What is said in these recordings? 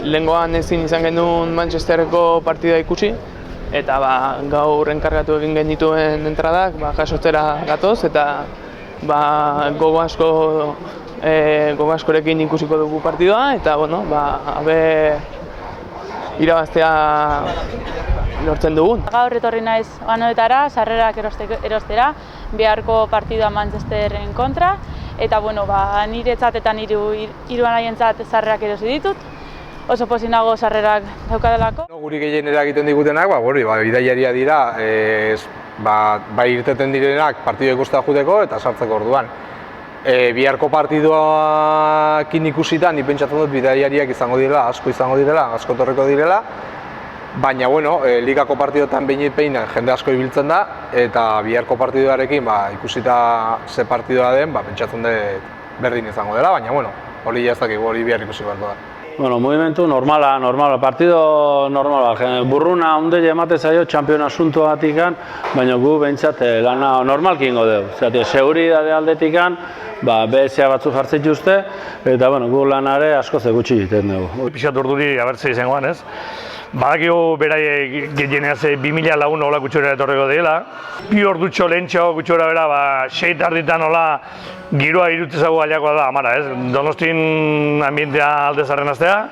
lehengoan ezin izan genuen Manchesterreko partida ikusi, eta gaur enkargatu egin genituen entradak jasotzera gatoz, eta gogo askorekin ikusiko dugu partidua, eta habe irabaztea lortzen dugun. Gaur etorri naiz Anoetara, sarrerak erostera, biharko partidua Manchesterren kontra, eta niretzat eta hiru anaientzat sarrerak erosi ditut. Oso pozik nago sarrerak daukadelako. Guri gehien eragiten digutenak, bidaiaria dira, bai irteten direnak partidua ikustea juteko eta sartzeko orduan. Biharko partiduakin ikusita, ni pentsatzen dut bidaiariak asko izango direla, asko torreko direla. Baina, ligako partidoetan behin jende asko ibiltzen da, eta biharko partiduarekin ikusita ze partidua den, pentsatzen dut berdin izango dela, baina, hori ez dakigu, hori bihar ikusi beharko da. Movimentu normala, partido normala. Burruna onde emate zaio txampion asuntoatikan, baina gu behintzat lana normalki ingo dugu. Seguridade aldetikan, BSA batzuk jartzen dituzte, eta gu lanare asko gutxi egiten dugu. Pixat urduri abertzea izangoan, ez? Badakigu berai gehieneaz 2000 lagun hola gutxora etorreko dela. Bi ordutxo lehentxo gutxora bera, 6 tarditan hola giroa irutzezago aliakoa da amara, ez? Donostin ambientea Aldezarren aztea,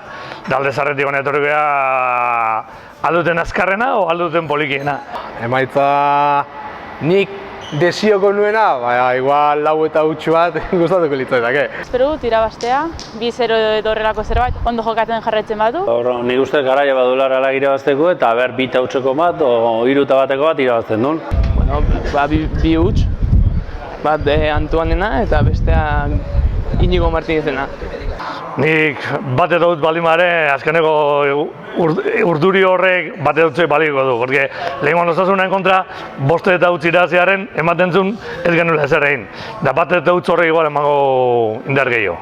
da Aldezarretik hona etorrikoa alduten azkarrena o alduten polikiena. Emaitza nik desioko nuena, igual 4 eta 8 bat gustatuko litzaidake. Espero dut irabaztea, 2-0 edo horrelako zerbait, ondo jokatzen jarraitzen badu. Nik uste garaia badulara ala irabazteko eta 2 hautseko bat o 3 bateko bat irabazten duen. Bi huts, bat Antoanena eta bestea Inigo Martinezena. Nik bat edo dut balimare, azkeneko urduri horrek bat edo dutzek baliko du. Porque lehenkoan Osasunen kontra, 5 eta utzi iraziaren ematen zuen ez genuela ezer egin. Da bat edo dut horrek igual emango indar gehiago.